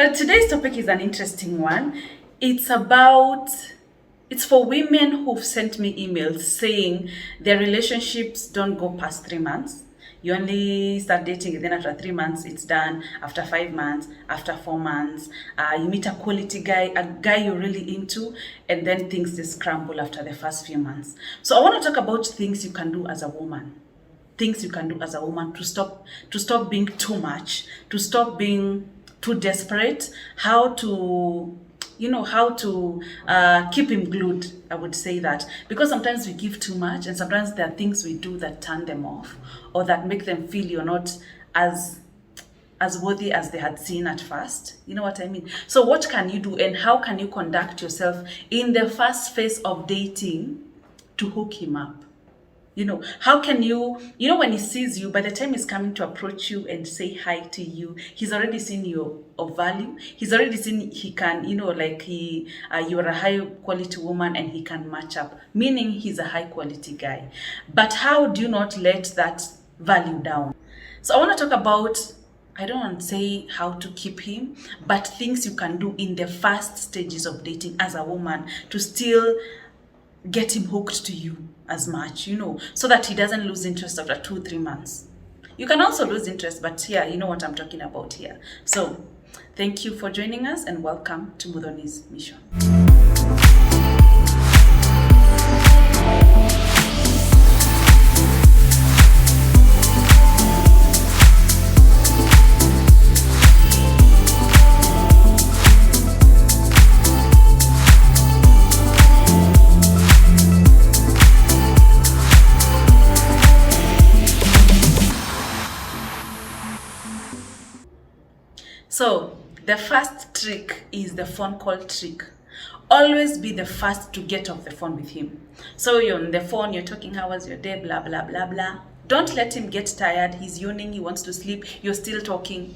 So today's topic is an interesting one. It's for women who've sent me emails saying their relationships don't go past 3 months. You only start dating, and then after 3 months, it's done. After 5 months, after 4 months, you meet a quality guy, a guy you're really into, and then things just crumble after the first few months. So I want to talk about things you can do as a woman. Things you can do as a woman to stop being too much, to stop being too desperate, how to keep him glued. I would say that, because sometimes we give too much, and sometimes there are things we do that turn them off or that make them feel you're not as worthy as they had seen at first. You know what I mean? So what can you do, and how can you conduct yourself in the first phase of dating to hook him up? How can when he sees you, by the time he's coming to approach you and say hi to you, he's already seen you of value. He's already seen he can, you're a high quality woman and he can match up, meaning he's a high quality guy. But how do you not let that value down? So I want to talk about, I don't want to say how to keep him, but things you can do in the first stages of dating as a woman to still get him hooked to you as much, so that he doesn't lose interest after 2-3 months. You can also lose interest, but here, you know what I'm talking about here. So thank you for joining us, and welcome to Muthoni's Mission. So the first trick is the phone call trick. Always be the first to get off the phone with him. So you're on the phone, you're talking, how was your day, blah, blah, blah, blah. Don't let him get tired. He's yawning, he wants to sleep, you're still talking.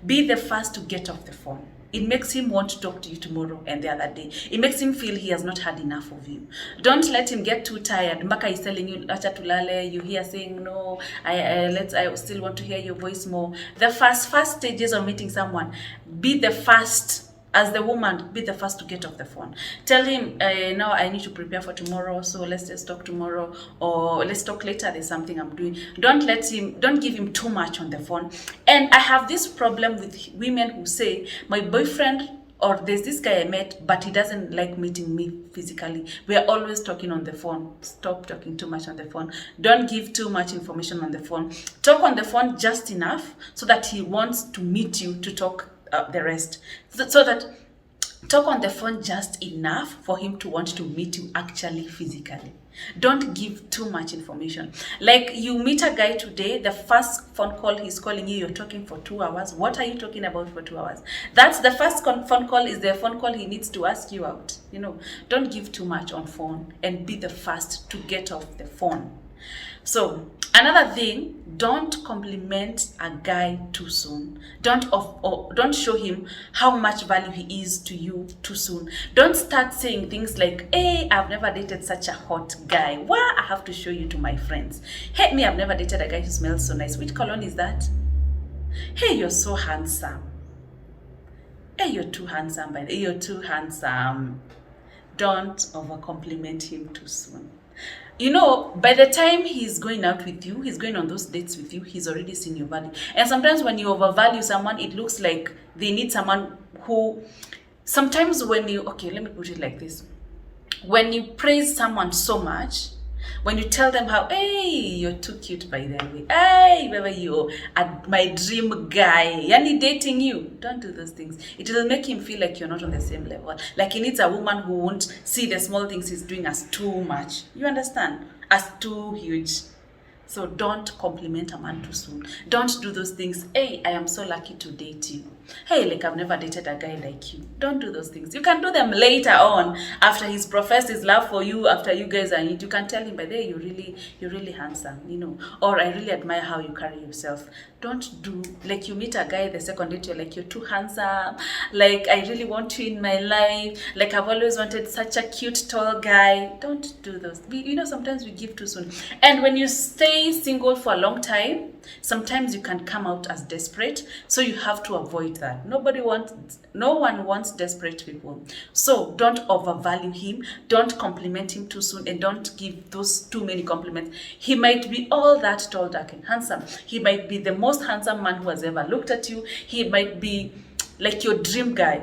Be the first to get off the phone. It makes him want to talk to you tomorrow and the other day. It makes him feel he has not had enough of you. Don't let him get too tired. Mbaka is telling you, acha tulale, you hear saying, no, I still want to hear your voice more. The first stages of meeting someone, be the first. As the woman, be the first to get off the phone. Tell him, now I need to prepare for tomorrow, so let's just talk tomorrow, or let's talk later, there's something I'm doing. Don't give him too much on the phone. And I have this problem with women who say, my boyfriend, or there's this guy I met, but he doesn't like meeting me physically. We are always talking on the phone. Stop talking too much on the phone. Don't give too much information on the phone. Talk on the phone just enough so that he wants to meet you to talk the rest. So that talk on the phone just enough for him to want to meet you actually physically. Don't give too much information. Like, you meet a guy today, the first phone call he's calling you, you're talking for 2 hours. What are you talking about for 2 hours? That's the first phone call, is the phone call he needs to ask you out. Don't give too much on phone, and be the first to get off the phone. So another thing, don't compliment a guy too soon. Don't show him how much value he is to you too soon. Don't start saying things like, hey, I've never dated such a hot guy. Well, I have to show you to my friends. Hey, me, I've never dated a guy who smells so nice. Which cologne is that? Hey, you're so handsome. Hey, you're too handsome. You're too handsome. Don't over-compliment him too soon. By the time he's going out with you, he's going on those dates with you, he's already seen your value. And sometimes when you overvalue someone, it looks like they need someone who, sometimes when you, okay, let me put it like this. When you praise someone so much, when you tell them how, hey, you're too cute, by the way, hey, whether you're my dream guy, yani dating you, don't do those things. It will make him feel like you're not on the same level. Like he needs a woman who won't see the small things he's doing as too much. You understand? As too huge. So don't compliment a man too soon. Don't do those things. Hey, I am so lucky to date you. Hey, like I've never dated a guy like you. Don't do those things. You can do them later on, after he's professed his love for you, after you guys are in. You can tell him, by the way, you're really handsome, or I really admire how you carry yourself. Don't do, like, you meet a guy the second date, you're like, you're too handsome, like, I really want you in my life, like, I've always wanted such a cute, tall guy. Don't do those. Sometimes we give too soon. And when you stay stay single for a long time, sometimes you can come out as desperate. So you have to avoid that. No one wants desperate people. So don't overvalue him. Don't compliment him too soon, and don't give those too many compliments. He might be all that tall, dark, and handsome. He might be the most handsome man who has ever looked at you. He might be like your dream guy,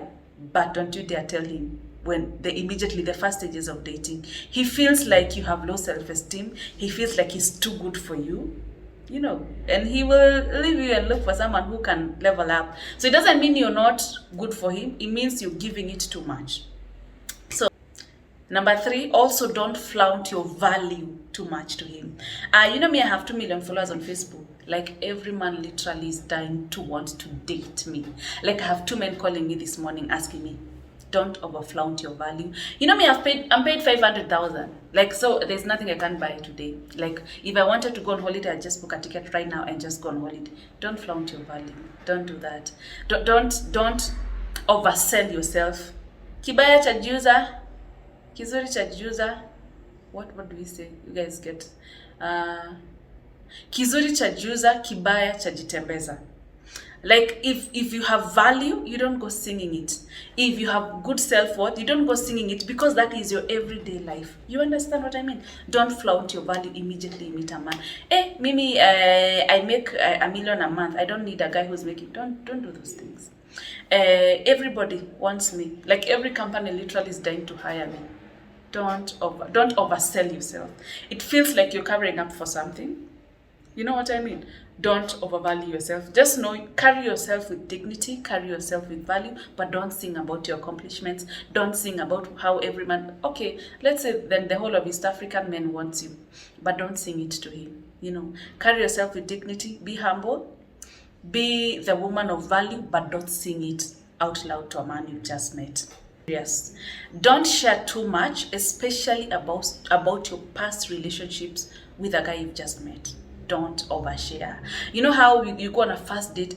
but don't you dare tell him when immediately the first stages of dating, he feels like you have low self-esteem, he feels like he's too good for you, and he will leave you and look for someone who can level up. So it doesn't mean you're not good for him, it means you're giving it too much. So number 3, also don't flaunt your value too much to him. Me, I have 2 million followers on Facebook. Like, every man literally is dying to want to date me. Like, I have 2 men calling me this morning asking me, don't overflaunt your value. Me, I'm paid 500,000. Like, so there's nothing I can buy today. Like, if I wanted to go on holiday, I'd just book a ticket right now and just go on holiday. Don't flaunt your value. Don't do that. Don't oversell yourself. Kibaya cha juza, kizuri cha juza. What do we say? You guys get? Kizuri cha juza, kibaya cha jitembeza. Like, if you have value, you don't go singing it. If you have good self-worth, you don't go singing it, because that is your everyday life. You understand what I mean? Don't flaunt your value immediately you meet a man. Mimi, I make $1 million a month. I don't need a guy who's making. Don't do those things. Everybody wants me. Like, every company literally is dying to hire me. Don't oversell yourself. It feels like you're covering up for something. You know what I mean? Don't overvalue yourself. Just know, carry yourself with dignity, carry yourself with value, but don't sing about your accomplishments. Don't sing about how every man, okay, let's say then the whole of East African men wants you, but don't sing it to him. Carry yourself with dignity, be humble, be the woman of value, but don't sing it out loud to a man you just met. Yes. Don't share too much, especially about your past relationships with a guy you've just met. Don't overshare. You know how you go on a first date?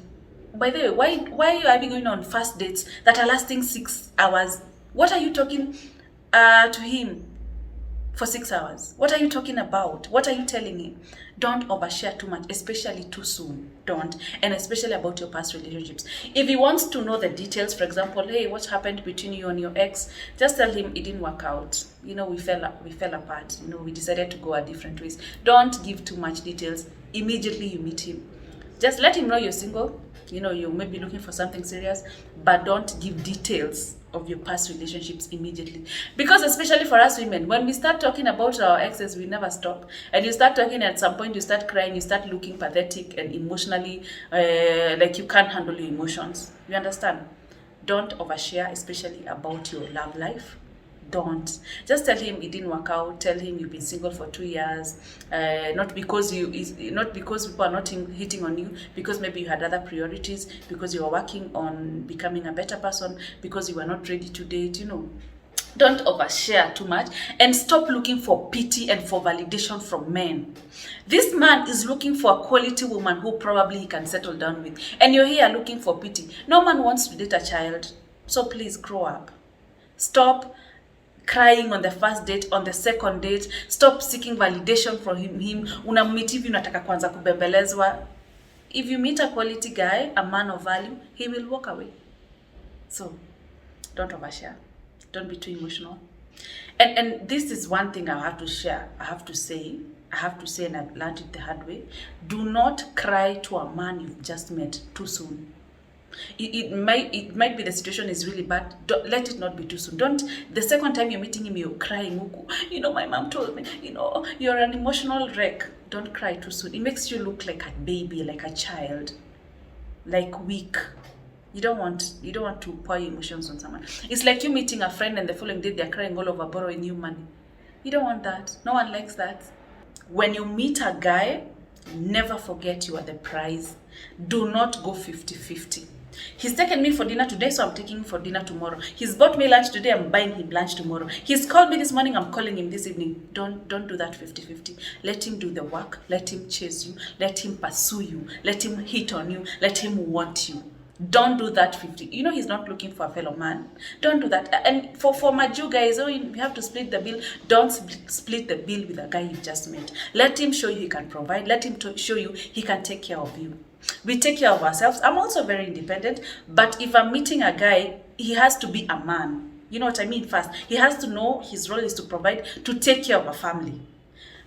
By the way, why are you having going on first dates that are lasting 6 hours? What are you talking to him for 6 hours? What are you talking about? What are you telling him? Don't overshare too much, especially too soon. Don't. And especially about your past relationships. If he wants to know the details, for example, hey, what happened between you and your ex? Just tell him it didn't work out. We fell apart. We decided to go our different ways. Don't give too much details immediately you meet him. Just let him know you're single. You may be looking for something serious, but don't give details of your past relationships immediately. Because especially for us women, when we start talking about our exes, we never stop. And you start talking, at some point you start crying, you start looking pathetic and emotionally like you can't handle your emotions. You understand? Don't overshare, especially about your love life. Don't. Just tell him it didn't work out. Tell him you've been single for 2 years. Not because people are not hitting on you, because maybe you had other priorities, because you are working on becoming a better person, because you were not ready to date. Don't overshare too much, and stop looking for pity and for validation from men. This man is looking for a quality woman who probably he can settle down with, and you're here looking for pity. No man wants to date a child, so please grow up. Stop crying on the first date, on the second date. Stop seeking validation from him. Unammeet hivi unataka kwanza kubembelezwa. If you meet a quality guy, a man of value, he will walk away. So don't overshare. Don't be too emotional. And this is one thing I have to share. I have to say, and I've learned it the hard way. Do not cry to a man you've just met too soon. It might be the situation is really bad. Let it not be too soon. The second time you're meeting him, you're crying. My mom told me, you're an emotional wreck. Don't cry too soon. It makes you look like a baby, like a child, like weak. You don't want to pour emotions on someone. It's like you meeting a friend and the following day they're crying all over borrowing you money. You don't want that. No one likes that. When you meet a guy, never forget you are the prize. Do not go 50-50. He's taken me for dinner today, so I'm taking him for dinner tomorrow. He's bought me lunch today, I'm buying him lunch tomorrow. He's called me this morning, I'm calling him this evening. Don't do that 50-50. Let him do the work. Let him chase you. Let him pursue you. Let him hit on you. Let him want you. Don't do that 50. You know he's not looking for a fellow man. Don't do that. And for my Jew guys, oh, you have to split the bill. Don't split the bill with a guy you just met. Let him show you he can provide. Let him show you he can take care of you. We take care of ourselves. I'm also very independent. But if I'm meeting a guy, he has to be a man. You know what I mean? First, he has to know his role is to provide, to take care of a family.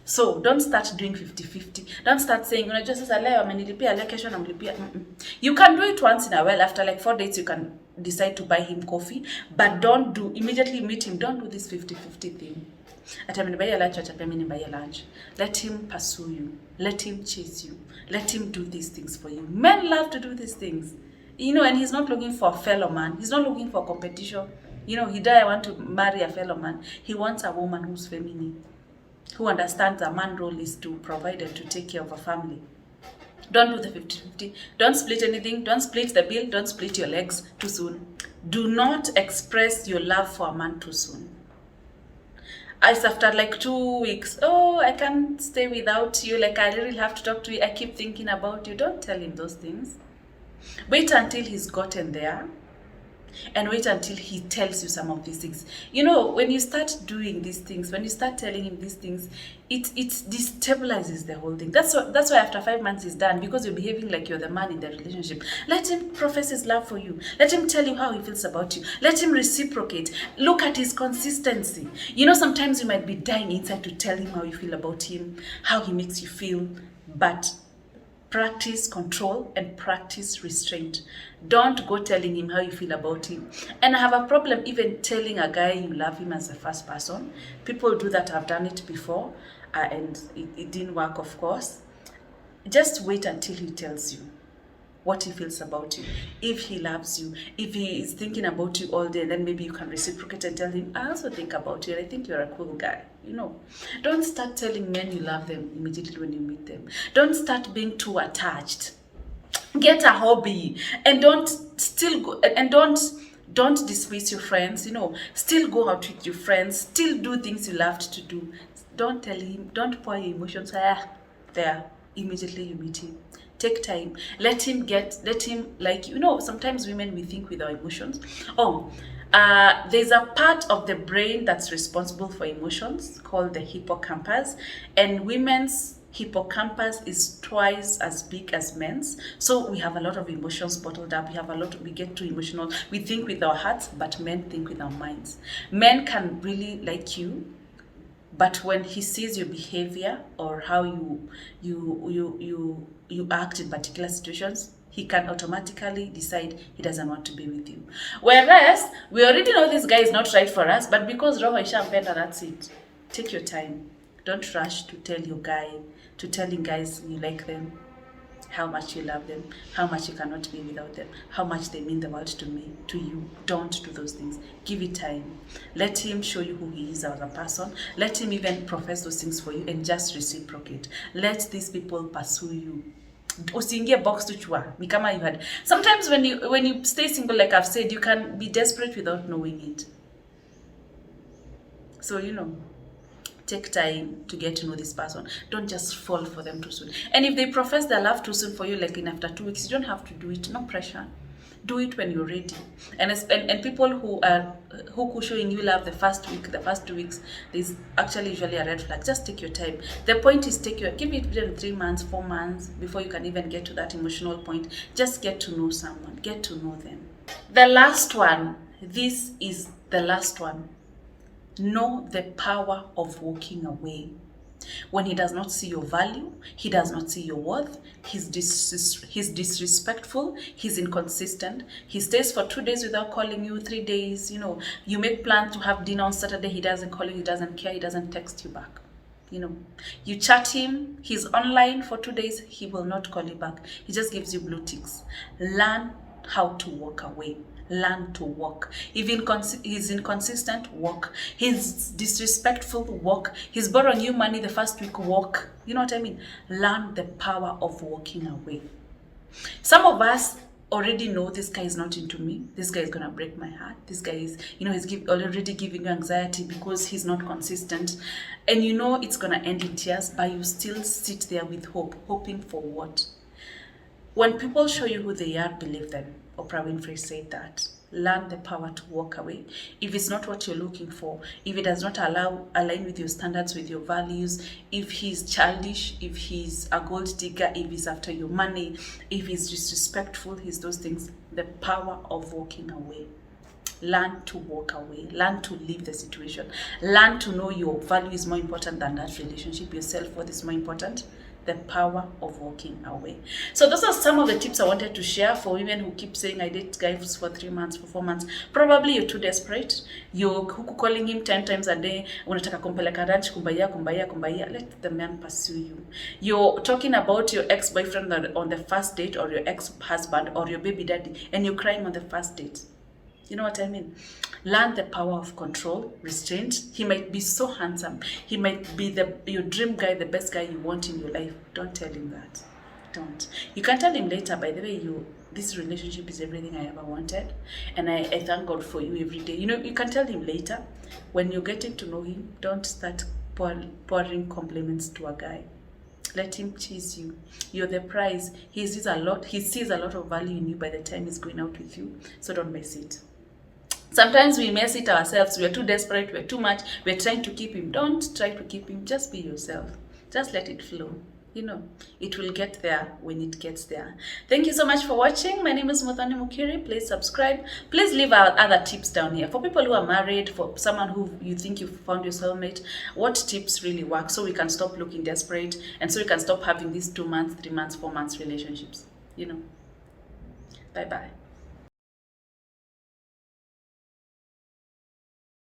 So don't start doing 50-50. Don't start saying, you can do it once in a while. After like 4 days, you can decide to buy him coffee. But don't do, immediately meet him, don't do this 50-50 thing. Lunch. Let him pursue you. Let him chase you. Let him do these things for you. Men love to do these things. You know, and he's not looking for a fellow man. He's not looking for competition. You know, he doesn't want to marry a fellow man. He wants a woman who's feminine, who understands a man's role is to provide and to take care of a family. Don't do the 50-50. Don't split anything. Don't split the bill. Don't split your legs too soon. Do not express your love for a man too soon. It's after like 2 weeks. Oh, I can't stay without you. Like, I really have to talk to you. I keep thinking about you. Don't tell him those things. Wait until he's gotten there. And wait until he tells you some of these things. You know, when you start doing these things, when you start telling him these things, it destabilizes the whole thing. That's why after 5 months he's done, because you're behaving like you're the man in the relationship. Let him profess his love for you. Let him tell you how he feels about you. Let him reciprocate. Look at his consistency. You know, sometimes you might be dying inside to tell him how you feel about him, how he makes you feel, but practice control and practice restraint. Don't go telling him how you feel about him. And I have a problem even telling a guy you love him as the first person. People do that. I've done it before, and it didn't work, of course. Just wait until he tells you what he feels about you. If he loves you, if he is thinking about you all day, then maybe you can reciprocate and tell him, I also think about you and I think you're a cool guy. You know, don't start telling men you love them immediately when you meet them. Don't start being too attached. Get a hobby, and don't dismiss your friends. You know, still go out with your friends, still do things you loved to do. Don't tell him, don't pour your emotions there immediately you meet him. Take time. Let him like, you know, sometimes women, we think with our emotions. There's a part of the brain that's responsible for emotions called the hippocampus, and women's hippocampus is twice as big as men's. So we have a lot of emotions bottled up. We get too emotional. We think with our hearts, but men think with our minds. Men can really like you, but when he sees your behavior or how you act in particular situations, he can automatically decide he doesn't want to be with you. Whereas we already know this guy is not right for us, but because Roho ishampenda, that's it. Take your time. Don't rush to telling guys you like them, how much you love them, how much you cannot be without them, how much they mean the world to you. Don't do those things. Give it time. Let him show you who he is as a person. Let him even profess those things for you, and just reciprocate. Let these people pursue you. Usiingie box to chua. Ni kama you had. Sometimes when you stay single, like I've said, you can be desperate without knowing it. So, you know, take time to get to know this person. Don't just fall for them too soon. And if they profess their love too soon for you, like in after 2 weeks, you don't have to do it. No pressure. Do it when you're ready. And people who showing you love the first week, the first 2 weeks, there's actually usually a red flag. Just take your time. The point is give it 3 months, 4 months before you can even get to that emotional point. Just get to know someone. Get to know them. The last one. This is the last one. Know the power of walking away. When he does not see your value, he does not see your worth, he's disrespectful, he's inconsistent, he stays for 2 days without calling you, 3 days, you know, you make plans to have dinner on Saturday, he doesn't call you, he doesn't care, he doesn't text you back. You know, you chat him, he's online for 2 days, he will not call you back. He just gives you blue ticks. Learn how to walk away. Learn to walk. If he's inconsistent, walk. He's disrespectful, walk. He's borrowing you money the first week, walk. You know what I mean? Learn the power of walking away. Some of us already know this guy is not into me. This guy is going to break my heart. This guy is, you know, he's already giving you anxiety because he's not consistent. And you know it's going to end in tears, but you still sit there with hope. Hoping for what? When people show you who they are, believe them. Oprah Winfrey said that. Learn the power to walk away. If it's not what you're looking for, if it does not align with your standards, with your values, if he's childish, if he's a gold digger, if he's after your money, if he's disrespectful, he's those things, the power of walking away. Learn to walk away. Learn to leave the situation. Learn to know your value is more important than that relationship. Your self-worth is more important. The power of walking away. So those are some of the tips I wanted to share for women who keep saying, I date guys for 3 months, for 4 months. Probably you're too desperate. You're calling him 10 times a day. Unataka kumpeleka ranch, kumbaya. Let the man pursue you. You're talking about your ex-boyfriend on the first date, or your ex-husband, or your baby daddy, and you're crying on the first date. You know what I mean? Learn the power of control, restraint. He might be so handsome. He might be your dream guy, the best guy you want in your life. Don't tell him that. Don't. You can tell him later, by the way, this relationship is everything I ever wanted. And I thank God for you every day. You can tell him later. When you're getting to know him, don't start pouring compliments to a guy. Let him tease you. You're the prize. He sees a lot of value in you by the time he's going out with you. So don't mess it. Sometimes we mess it ourselves. We're too desperate. We're too much. We're trying to keep him. Don't try to keep him. Just be yourself. Just let it flow. It will get there when it gets there. Thank you so much for watching. My name is Muthoni Mukiri. Please subscribe. Please leave our other tips down here. For people who are married, for someone who you think you've found your soulmate, what tips really work so we can stop looking desperate and so we can stop having these 2 months, 3 months, 4 months relationships. Bye-bye.